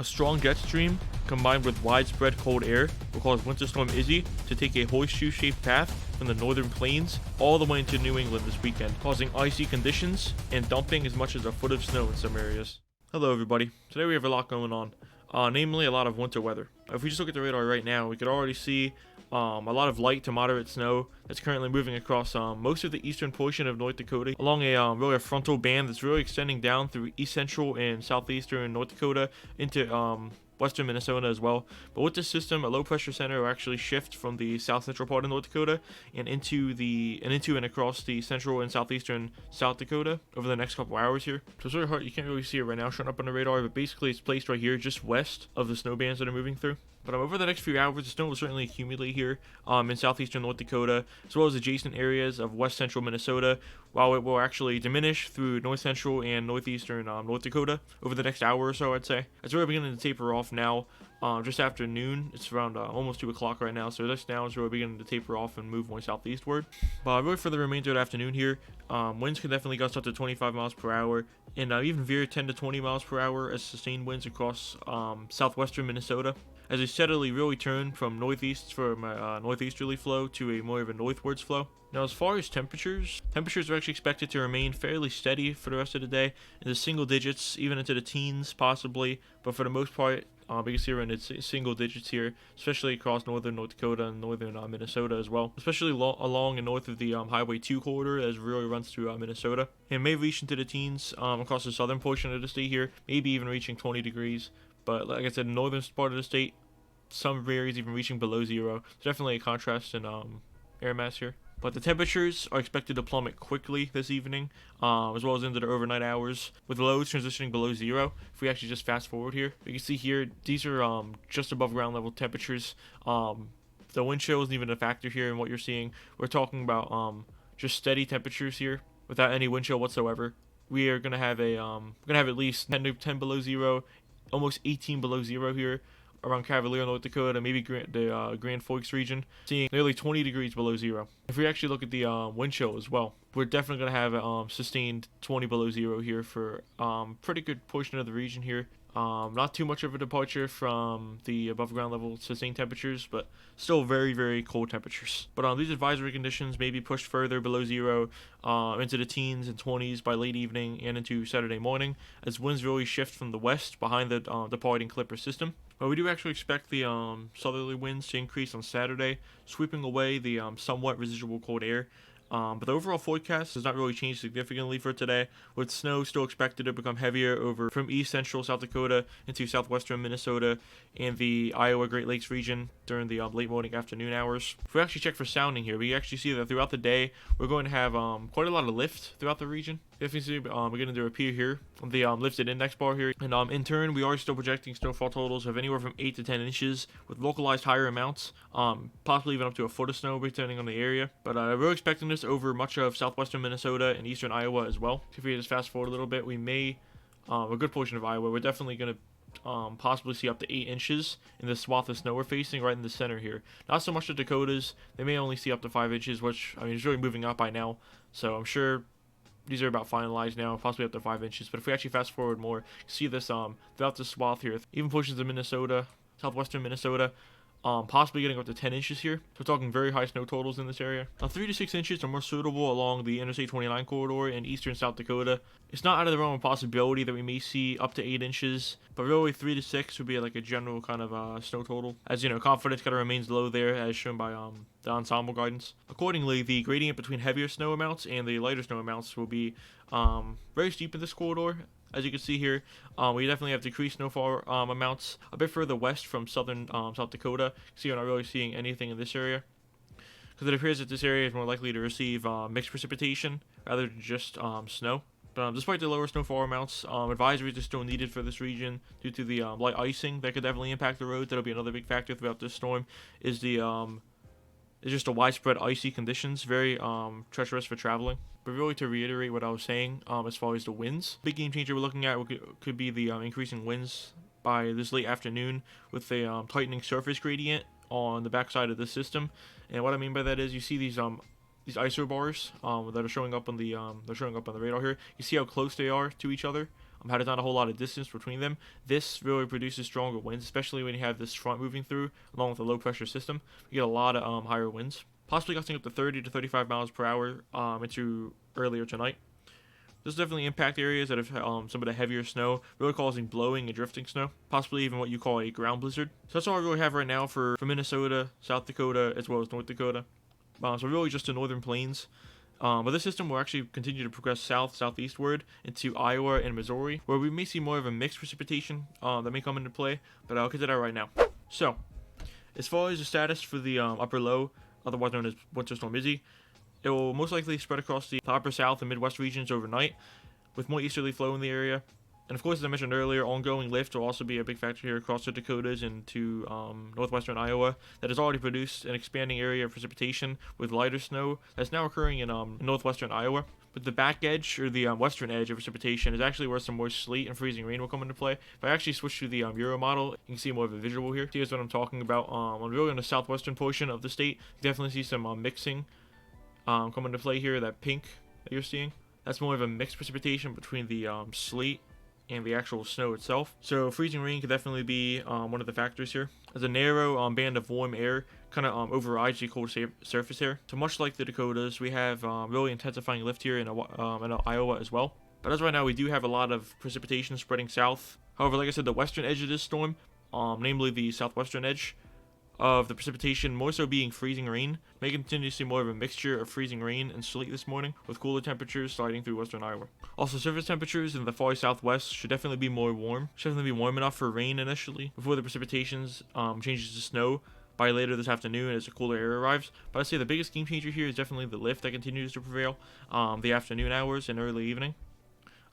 strong jet stream combined with widespread cold air will cause Winter Storm Izzy to take a horseshoe-shaped path from the northern plains all the way into New England this weekend, causing icy conditions and dumping as much as a foot of snow in some areas. Hello everybody. Today we have a lot going on, namely a lot of winter weather. If we just look at the radar right now, we could already see a lot of light to moderate snow that's currently moving across most of the eastern portion of North Dakota along a frontal band that's really extending down through east central and southeastern North Dakota into western Minnesota as well. But with this system, a low pressure center will actually shift from the south central part of North Dakota and into and across the central and southeastern South Dakota over the next couple hours here. So it's really hard, you can't really see it right now showing up on the radar, but basically it's placed right here just west of the snow bands that are moving through. But over the next few hours, the snow will certainly accumulate here in southeastern North Dakota, as well as adjacent areas of west central Minnesota, while it will actually diminish through north central and northeastern North Dakota over the next hour or so, I'd say. It's really beginning to taper off now, just after noon. It's around almost 2 o'clock right now, so this now is really beginning to taper off and move more southeastward. But really for the remainder of the afternoon here, winds can definitely gust up to 25 miles per hour, and even veer 10 to 20 miles per hour as sustained winds across southwestern Minnesota, as they steadily really turn from northeasterly flow to a more of a northwards flow. Now, as far as temperatures are actually expected to remain fairly steady for the rest of the day, in the single digits, even into the teens possibly, but for the most part, we can see we're in single digits here, especially across northern North Dakota and northern Minnesota as well, especially along and north of the Highway 2 corridor as it really runs through Minnesota, and may reach into the teens across the southern portion of the state here, maybe even reaching 20 degrees. But like I said, northern part of the state, some areas even reaching below zero. So definitely a contrast in air mass here. But the temperatures are expected to plummet quickly this evening, as well as into the overnight hours, with lows transitioning below zero. If we actually just fast forward here, you can see here, these are just above ground level temperatures. The wind chill isn't even a factor here in what you're seeing. We're talking about just steady temperatures here without any wind chill whatsoever. We are gonna have at least 10 below zero, almost 18 below zero here around Cavalier, North Dakota, maybe the Grand Forks region, seeing nearly 20 degrees below zero. If we actually look at the wind chill as well, we're definitely going to have sustained 20 below zero here for pretty good portion of the region here. Not too much of a departure from the above ground level sustained temperatures, but still very, very cold temperatures. But these advisory conditions may be pushed further below zero into the teens and 20s by late evening and into Saturday morning, as winds really shift from the west behind the departing Clipper system. But we do actually expect the southerly winds to increase on Saturday, sweeping away the somewhat residual cold air. But the overall forecast has not really changed significantly for today, with snow still expected to become heavier over from east central South Dakota into southwestern Minnesota and the Iowa Great Lakes region during the late morning afternoon hours. If we actually check for sounding here, we actually see that throughout the day we're going to have quite a lot of lift throughout the region. If you see, beginning to appear here on the lifted index bar here, and in turn we are still projecting snowfall totals of anywhere from 8 to 10 inches, with localized higher amounts, possibly even up to a foot of snow depending on the area. But we're expecting this over much of southwestern Minnesota and eastern Iowa as well. If we just fast forward a little bit, we may a good portion of Iowa, we're definitely going to possibly see up to 8 inches in the swath of snow we're facing right in the center here. Not so much the Dakotas, they may only see up to 5 inches, which I mean is really moving up by now, so I'm sure these are about finalized now, possibly up to 5 inches. But if we actually fast forward more, you see this throughout the swath here, even portions of Minnesota, southwestern Minnesota, possibly getting up to 10 inches here. So we're talking very high snow totals in this area. Now 3 to 6 inches are more suitable along the Interstate 29 corridor in eastern South Dakota. It's not out of the realm of possibility that we may see up to 8 inches, but really 3 to 6 would be like a general kind of snow total. As you know, confidence kind of remains low there, as shown by the ensemble guidance. Accordingly, the gradient between heavier snow amounts and the lighter snow amounts will be very steep in this corridor. As you can see here, we definitely have decreased snowfall amounts a bit further west from southern South Dakota. See, we're not really seeing anything in this area, because it appears that this area is more likely to receive mixed precipitation rather than just snow. But despite the lower snowfall amounts, advisories are still needed for this region due to the light icing that could definitely impact the roads. That'll be another big factor throughout this storm. Is just a widespread icy conditions, very treacherous for traveling. But really, to reiterate what I was saying, as far as the winds, big game changer we're looking at could be the increasing winds by this late afternoon with a tightening surface gradient on the backside of the system. And what I mean by that is you see these isobars that are showing up on the radar here. You see how close they are to each other. how there's not a whole lot of distance between them. This really produces stronger winds, especially when you have this front moving through along with a low pressure system. You get a lot of higher winds, possibly gusting up to 30 to 35 miles per hour into earlier tonight. This will definitely impact areas that have some of the heavier snow, really causing blowing and drifting snow, possibly even what you call a ground blizzard. So that's all I really have right now for Minnesota, South Dakota, as well as North Dakota. So really just the northern plains. But this system will actually continue to progress southeastward into Iowa and Missouri, where we may see more of a mixed precipitation that may come into play, but I'll get to that right now. So, as far as the status for the upper low, otherwise known as Winter Storm Izzy, it will most likely spread across the upper south and Midwest regions overnight, with more easterly flow in the area. And of course, as I mentioned earlier, ongoing lift will also be a big factor here across the Dakotas into northwestern Iowa that has already produced an expanding area of precipitation with lighter snow that's now occurring in northwestern Iowa. But the back edge, or the western edge of precipitation, is actually where some more sleet and freezing rain will come into play. If I actually switch to the Euro model, you can see more of a visual here. Here's what I'm talking about. Really in the southwestern portion of the state, you definitely see some mixing come into play here. That pink that you're seeing, that's more of a mixed precipitation between the sleet and the actual snow itself. So freezing rain could definitely be one of the factors here, as a narrow band of warm air kind of overrides the cold surface here. So much like the Dakotas, we have really intensifying lift here in Iowa as well. But as right now, we do have a lot of precipitation spreading south. However, like I said, the western edge of this storm, namely the southwestern edge of the precipitation, more so being freezing rain, may continue to see more of a mixture of freezing rain and sleet this morning, with cooler temperatures sliding through western Iowa. Also, surface temperatures in the far southwest should definitely be more warm. Should definitely be warm enough for rain initially, before the precipitations changes to snow by later this afternoon as the cooler air arrives. But I'd say the biggest game changer here is definitely the lift that continues to prevail the afternoon hours and early evening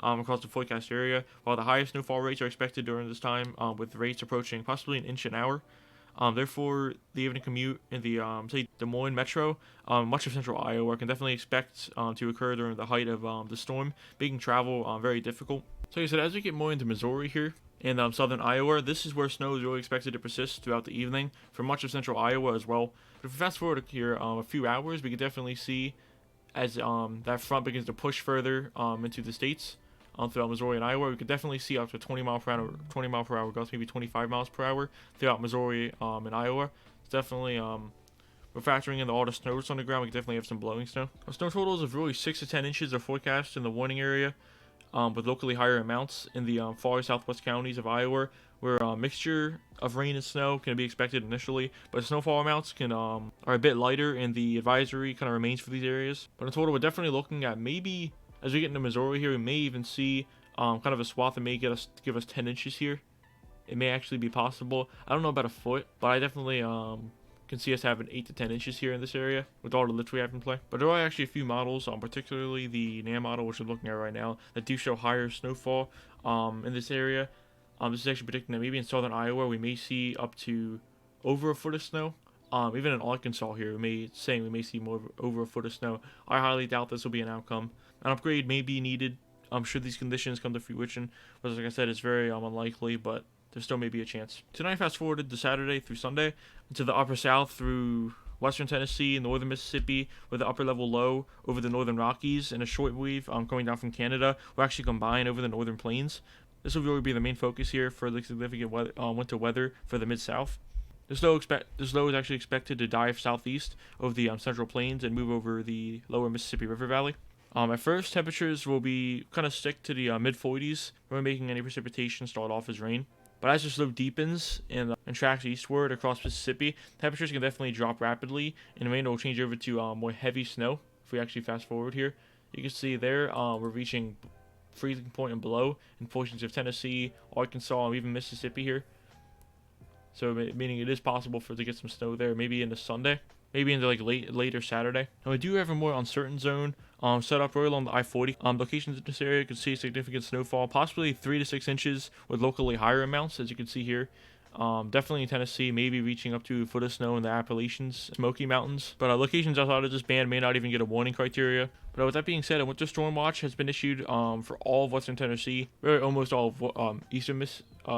across the forecast area, while the highest snowfall rates are expected during this time, with rates approaching possibly an inch an hour. Therefore, the evening commute in the say Des Moines metro, much of central Iowa, can definitely expect to occur during the height of the storm, making travel very difficult. So like I said, as we get more into Missouri here and southern Iowa, this is where snow is really expected to persist throughout the evening for much of central Iowa as well. But if we fast forward here a few hours, we can definitely see as that front begins to push further into the states. Throughout Missouri and Iowa, we could definitely see up to 20 mile per hour gusts, maybe 25 miles per hour throughout Missouri and Iowa. It's definitely we're factoring in all the snow that's on the ground. We could definitely have some blowing snow. Snow totals of really 6 to 10 inches are forecast in the warning area, with locally higher amounts in the far southwest counties of Iowa, where a mixture of rain and snow can be expected initially, but snowfall amounts can are a bit lighter, and the advisory kind of remains for these areas. But in total, we're definitely looking at maybe, as we get into Missouri here, we may even see kind of a swath that may give us 10 inches here. It may actually be possible. I don't know about a foot, but I definitely can see us having 8 to 10 inches here in this area with all the lifts we have in play. But there are actually a few models, particularly the NAM model, which we're looking at right now, that do show higher snowfall in this area. This is actually predicting that maybe in southern Iowa we may see up to over a foot of snow. Even in Arkansas here, we may see more over a foot of snow. I highly doubt this will be an outcome. An upgrade may be needed should these conditions come to fruition, but like I said, it's very unlikely, but there still may be a chance. Tonight, fast forwarded to Saturday through Sunday into the upper south through western Tennessee and northern Mississippi, with the upper level low over the northern Rockies and a short wave coming down from Canada will actually combine over the northern plains. This will really be the main focus here for the significant winter weather for the mid-south. This low is actually expected to dive southeast over the central plains and move over the lower Mississippi River Valley. At first, temperatures will be kind of stick to the mid-40s, we're making any precipitation start off as rain. But as the slope deepens and tracks eastward across Mississippi, temperatures can definitely drop rapidly, and rain will change over to more heavy snow. If we actually fast forward here, you can see there we're reaching freezing point and below in portions of Tennessee, Arkansas, and even Mississippi here. So meaning it is possible to get some snow there, maybe into Sunday, maybe into like later Saturday. And we do have a more uncertain zone set up right along the I-40. Locations in this area, you can see significant snowfall, possibly 3 to 6 inches with locally higher amounts, as you can see here. Definitely in Tennessee, maybe reaching up to a foot of snow in the Appalachians, Smoky Mountains. But locations outside of this band may not even get a warning criteria. But with that being said, a winter storm watch has been issued for all of western Tennessee, really almost all of eastern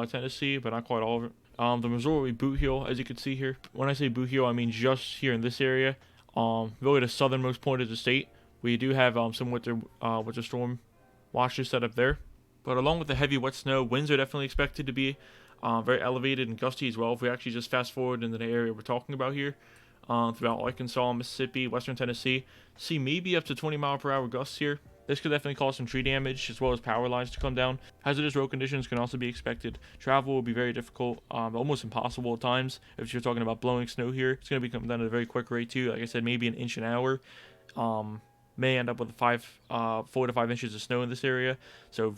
Tennessee, but not quite all of it. The Missouri Boot Heel, as you can see here. When I say Boot Heel, I mean just here in this area, really the southernmost point of the state. We do have some winter storm watches set up there. But along with the heavy wet snow, winds are definitely expected to be very elevated and gusty as well. If we actually just fast forward into the area we're talking about here, throughout Arkansas, Mississippi, western Tennessee, see maybe up to 20-mile-per-hour gusts here. This could definitely cause some tree damage as well as power lines to come down. Hazardous road conditions can also be expected. Travel will be very difficult, almost impossible at times. If you're talking about blowing snow here, it's going to be coming down at a very quick rate too. Like I said, maybe an inch an hour. May end up with 4 to 5 inches of snow in this area. So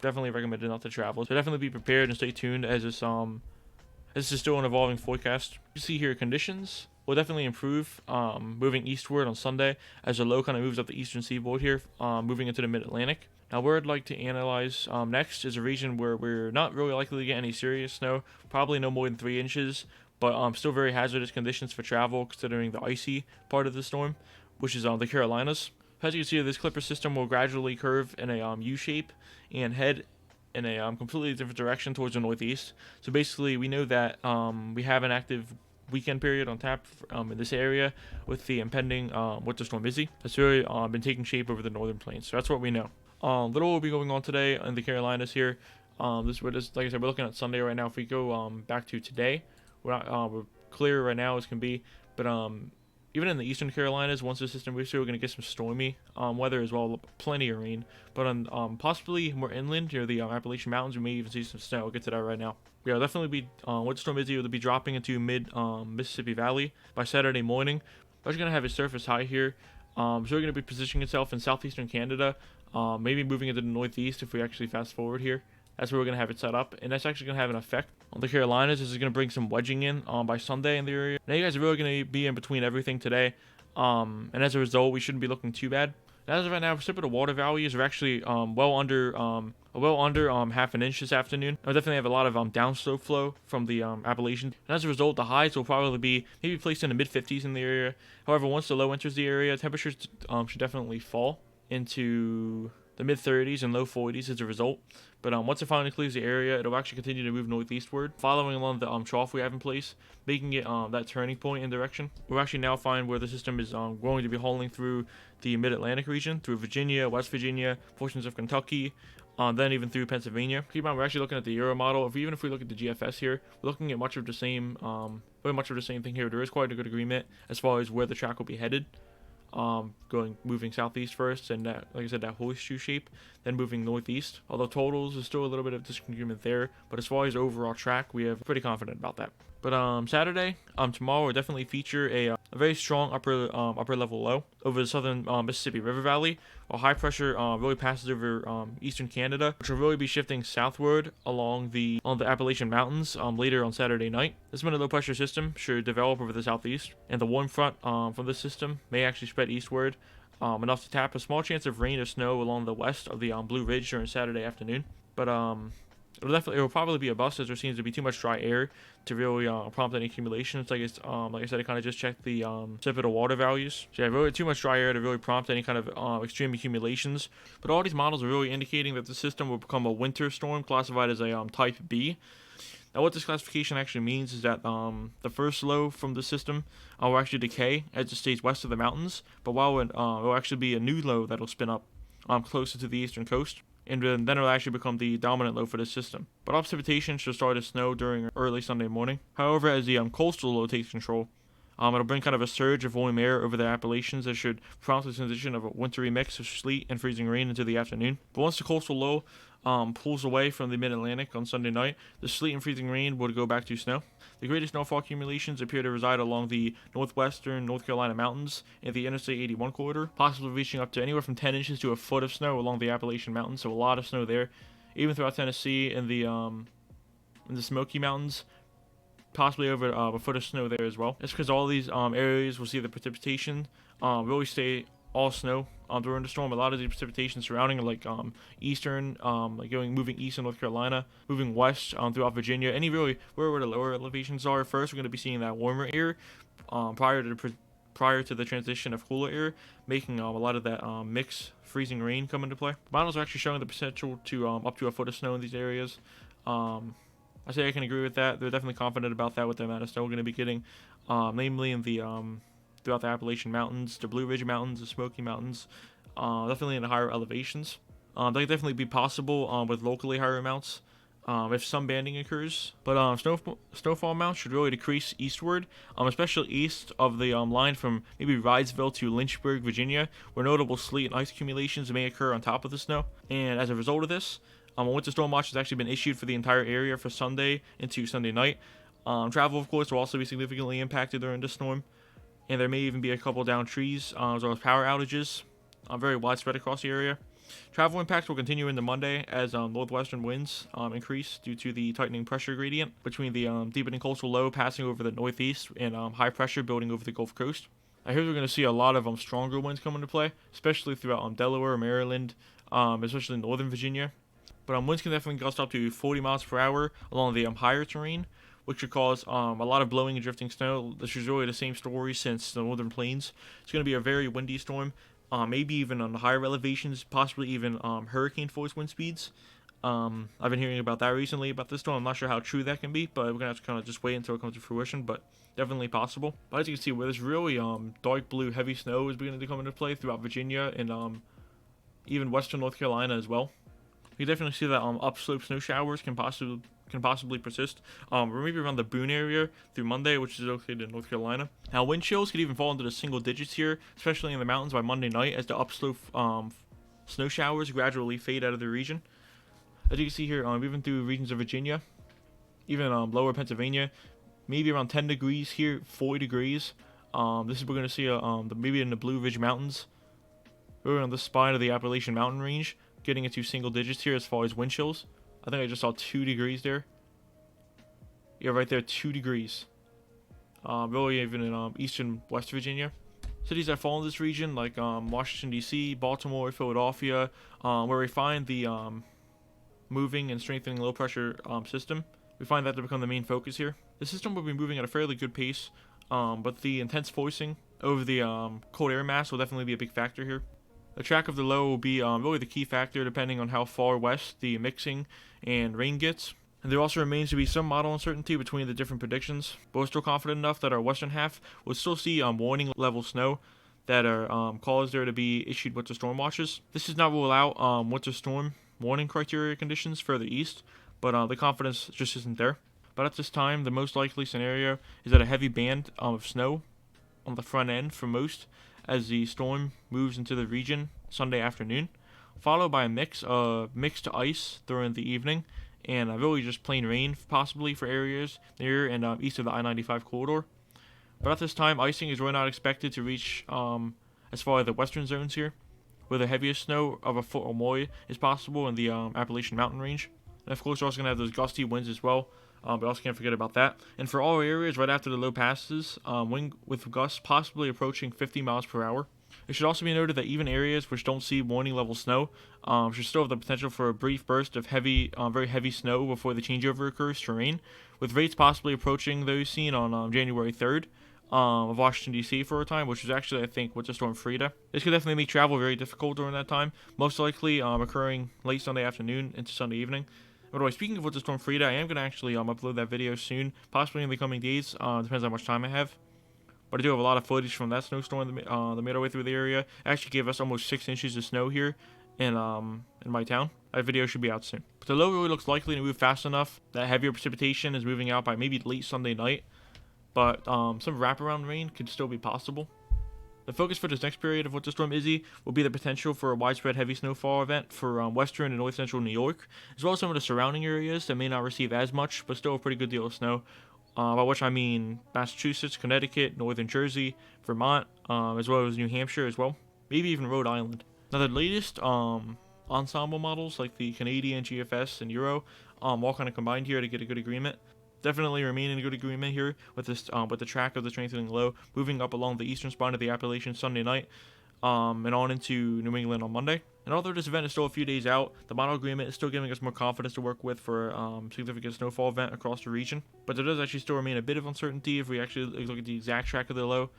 definitely recommended not to travel. So definitely be prepared and stay tuned as this is still an evolving forecast. You see here conditions will definitely improve moving eastward on Sunday as the low kind of moves up the eastern seaboard here, moving into the mid-Atlantic. Now where I'd like to analyze next is a region where we're not really likely to get any serious snow, probably no more than 3 inches, but still very hazardous conditions for travel considering the icy part of the storm, which is the Carolinas. As you can see, this clipper system will gradually curve in a U shape and head in a completely different direction towards the northeast. So basically, we know that we have an active weekend period on tap in this area with the impending winter storm Izzy. That's really been taking shape over the northern plains. So that's what we know. Little will be going on today in the Carolinas here. Like I said, we're looking at Sunday right now. If we go back to today, we're clear right now as can be, but even in the eastern Carolinas, once the system moves through, we're going to get some stormy weather as well, plenty of rain. But on possibly more inland near the Appalachian Mountains, we may even see some snow. I'll get to that right now. Yeah, definitely be winter storm Izzy will be dropping into mid Mississippi Valley by Saturday morning. But it's going to have a surface high here. So we're going to be positioning itself in southeastern Canada, maybe moving into the northeast if we actually fast forward here. That's where we're going to have it set up, and that's actually going to have an effect on the Carolinas. This is going to bring some wedging in by Sunday in the area. Now you guys are really going to be in between everything today, and as a result, we shouldn't be looking too bad. As of right now, precipitable water values are actually well under half an inch this afternoon. I'll definitely have a lot of downslope flow from the Appalachian, and as a result, the highs will probably be maybe placed in the mid-50s in the area. However, once the low enters the area, temperatures should definitely fall into the mid-30s and low 40s as a result. But once it finally clears the area, it'll actually continue to move northeastward, following along the trough we have in place, making it that turning point in direction. We'll actually now find where the system is going to be hauling through the mid-Atlantic region, through Virginia, West Virginia, portions of Kentucky, then even through Pennsylvania. Keep in mind, we're actually looking at the Euro model. Even if we look at the GFS here, we're looking at much of the same, very much of the same thing here. There is quite a good agreement as far as where the track will be headed. Moving southeast first, and like I said, that horseshoe shape, then moving northeast. Although totals is still a little bit of disagreement there, but as far as overall track, we are pretty confident about that. But Saturday, tomorrow will definitely feature a very strong upper level low over the southern Mississippi River Valley, while high pressure really passes over eastern Canada, which will really be shifting southward along the Appalachian Mountains later on Saturday night. This low pressure system should develop over the southeast, and the warm front from this system may actually spread eastward enough to tap a small chance of rain or snow along the west of the Blue Ridge during Saturday afternoon. But it'll probably be a bust as there seems to be too much dry air to really prompt any accumulations. Like I said, I kind of just checked the precipitable water values. So yeah, really too much dry air to really prompt any kind of extreme accumulations. But all these models are really indicating that the system will become a winter storm classified as a type B. Now what this classification actually means is that the first low from the system will actually decay as it stays west of the mountains, but while it will actually be a new low that'll spin up closer to the eastern coast, and then it'll actually become the dominant low for this system. But precipitation should start to snow during early Sunday morning. However, as the coastal low takes control, it'll bring kind of a surge of warm air over the Appalachians that should prompt the transition of a wintry mix of sleet and freezing rain into the afternoon. But once the coastal low pulls away from the mid-Atlantic on Sunday night, the sleet and freezing rain would go back to snow. The greatest snowfall accumulations appear to reside along the northwestern North Carolina mountains and the Interstate 81 corridor, possibly reaching up to anywhere from 10 inches to a foot of snow along the Appalachian Mountains, so a lot of snow there. Even throughout Tennessee and in the Smoky Mountains, possibly over a foot of snow there as well. It's because all these areas will see the precipitation really stay all snow during the storm. A lot of the precipitation surrounding eastern, moving east in North Carolina, moving west throughout Virginia. Any really where the lower elevations are. First, we're going to be seeing that warmer air prior to the transition of cooler air, making a lot of that mixed freezing rain come into play. Models are actually showing the potential to up to a foot of snow in these areas. I say I can agree with that. They're definitely confident about that with the amount of snow we're going to be getting, namely in the throughout the Appalachian Mountains, the Blue Ridge Mountains, the Smoky Mountains, definitely in the higher elevations. That could definitely be possible with locally higher amounts if some banding occurs. But snowfall amounts should really decrease eastward, especially east of the line from maybe Rydesville to Lynchburg, Virginia, where notable sleet and ice accumulations may occur on top of the snow. And as a result of this, a winter storm watch has actually been issued for the entire area for Sunday into Sunday night. Travel, of course, will also be significantly impacted during this storm, and there may even be a couple downed trees, as well as power outages, very widespread across the area. Travel impacts will continue into Monday as northwestern winds increase due to the tightening pressure gradient between the deepening coastal low passing over the northeast and high pressure building over the Gulf Coast. I hear we're going to see a lot of stronger winds come into play, especially throughout Delaware, Maryland, especially northern Virginia. But winds can definitely gust up to 40 miles per hour along the higher terrain, which could cause a lot of blowing and drifting snow. This is really the same story since the northern plains. It's going to be a very windy storm. Maybe even on the higher elevations, possibly even hurricane force wind speeds. I've been hearing about that recently about this storm. I'm not sure how true that can be, but we're gonna have to kind of just wait until it comes to fruition. But definitely possible. But as you can see, where there's really dark blue heavy snow is beginning to come into play throughout Virginia and even western North Carolina as well. You definitely see that upslope snow showers can possibly persist. Maybe around the Boone area through Monday, which is located in North Carolina. Now, wind chills could even fall into the single digits here, especially in the mountains by Monday night as the upslope snow showers gradually fade out of the region. As you can see here, even through regions of Virginia, even lower Pennsylvania, maybe around 10 degrees here, 40 degrees. This is we're going to see maybe in the Blue Ridge Mountains, we're on the spine of the Appalachian Mountain Range, getting into single digits here as far as wind chills. I think I just saw 2 degrees there. Yeah, right there, 2 degrees. Really even in eastern West Virginia. Cities that fall in this region, like Washington, D.C., Baltimore, Philadelphia, where we find the moving and strengthening low pressure system. We find that to become the main focus here. The system will be moving at a fairly good pace, but the intense forcing over the cold air mass will definitely be a big factor here. The track of the low will be really the key factor depending on how far west the mixing and rain gets. And there also remains to be some model uncertainty between the different predictions, but we're still confident enough that our western half will still see warning level snow that are cause there to be issued winter storm watches. This does not rule out winter storm warning criteria conditions further east, but the confidence just isn't there. But at this time, the most likely scenario is that a heavy band of snow on the front end for most as the storm moves into the region Sunday afternoon, followed by a mix of mixed ice during the evening, and really just plain rain possibly for areas near and east of the I-95 corridor. But at this time, icing is really not expected to reach as far as the western zones here, where the heaviest snow of a foot or more is possible in the Appalachian Mountain Range. And of course, we're also going to have those gusty winds as well. But also can't forget about that. And for all areas right after the low passes, wind with gusts possibly approaching 50 miles per hour. It should also be noted that even areas which don't see warning level snow should still have the potential for a brief burst of heavy, very heavy snow before the changeover occurs to rain, with rates possibly approaching those seen on January 3rd of Washington, D.C. for a time, which is actually, I think, Winter Storm Frida. This could definitely make travel very difficult during that time, most likely occurring late Sunday afternoon into Sunday evening. By the way, speaking of Winter Storm Frida, I am going to actually upload that video soon, possibly in the coming days. Depends on how much time I have. But I do have a lot of footage from that snowstorm that made our way through the area. It actually gave us almost 6 inches of snow here in my town. That video should be out soon. But the low really looks likely to move fast enough that heavier precipitation is moving out by maybe late Sunday night. But some wraparound rain could still be possible. The focus for this next period of Winter Storm Izzy will be the potential for a widespread heavy snowfall event for western and north central New York, as well as some of the surrounding areas that may not receive as much, but still a pretty good deal of snow. By which I mean Massachusetts, Connecticut, northern Jersey, Vermont, as well as New Hampshire as well, maybe even Rhode Island. Now the latest ensemble models like the Canadian, GFS, and Euro all kind of combined here to get a good agreement. Definitely remain in good agreement here with this with the track of the strengthening low moving up along the eastern spine of the Appalachian Sunday night and on into New England on Monday. And although this event is still a few days out, the model agreement is still giving us more confidence to work with for significant snowfall event across the region. But there does actually still remain a bit of uncertainty if we actually look at the exact track of the low,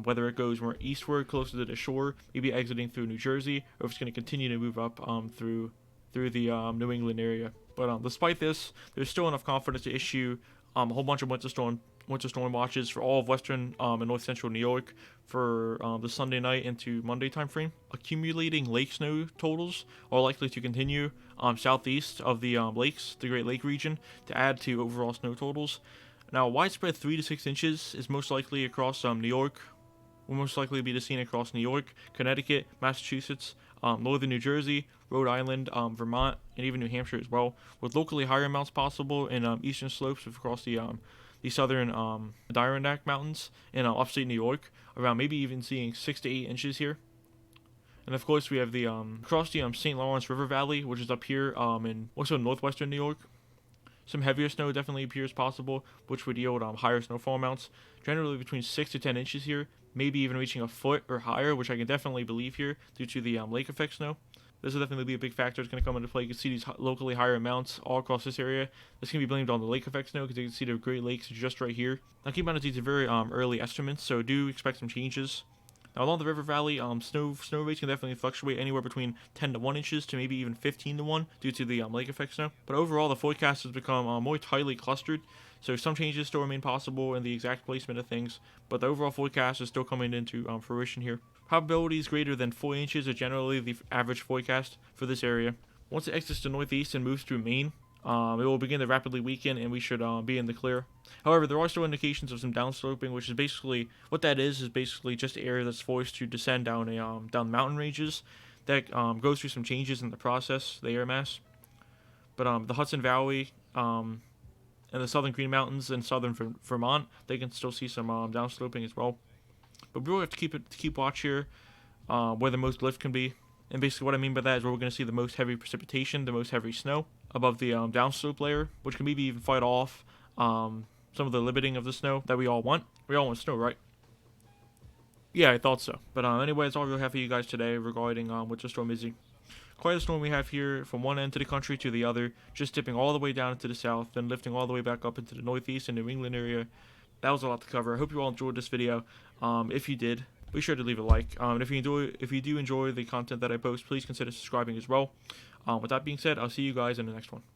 whether it goes more eastward closer to the shore, maybe exiting through New Jersey, or if it's going to continue to move up through the New England area. But despite this, there's still enough confidence to issue a whole bunch of winter storm winter storm watches for all of western and north central New York for the Sunday night into Monday time frame. Accumulating lake snow totals are likely to continue southeast of the lakes, the Great Lake region, to add to overall snow totals. Now, widespread 3 to 6 inches is most likely across New York. Will most likely be seen across New York, Connecticut, Massachusetts, northern New Jersey, Rhode Island, Vermont, and even New Hampshire as well, with locally higher amounts possible in eastern slopes across the southern Adirondack Mountains in upstate New York, around maybe even seeing 6 to 8 inches here. And of course, we have the across the St. Lawrence River Valley, which is up here in also northwestern New York. Some heavier snow definitely appears possible, which would yield higher snowfall amounts, generally between 6 to 10 inches here, maybe even reaching a foot or higher, which I can definitely believe here due to the lake effect snow. This will definitely be a big factor that's going to come into play. You can see these locally higher amounts all across this area. This can be blamed on the lake effect snow because you can see the Great Lakes just right here. Now keep in mind that these are very early estimates, so do expect some changes. Now along the river valley, snow rates can definitely fluctuate anywhere between 10 to 1 inches to maybe even 15 to 1 due to the lake effect snow. But overall, the forecast has become more tightly clustered, so some changes still remain possible in the exact placement of things, but the overall forecast is still coming into fruition here. Probabilities greater than 4 inches are generally the average forecast for this area. Once it exits the northeast and moves through Maine, it will begin to rapidly weaken, and we should be in the clear. However, there are still indications of some downsloping, which is basically what that is basically just area that's forced to descend down down mountain ranges that goes through some changes in the process, the air mass. But the Hudson Valley and the southern Green Mountains and southern Vermont, they can still see some downsloping as well. But we really have to keep watch here where the most lift can be. And basically what I mean by that is where we're going to see the most heavy precipitation, the most heavy snow above the downslope layer, which can maybe even fight off some of the limiting of the snow that we all want. We all want snow, right? Yeah, I thought so. But anyway, that's all we'll have for you guys today regarding Winter Storm Izzy. Quite a storm we have here from one end of the country to the other, just dipping all the way down into the south, then lifting all the way back up into the northeast and New England area. That was a lot to cover. I hope you all enjoyed this video. If you did, be sure to leave a like. And if you do enjoy the content that I post, please consider subscribing as well. With that being said, I'll see you guys in the next one.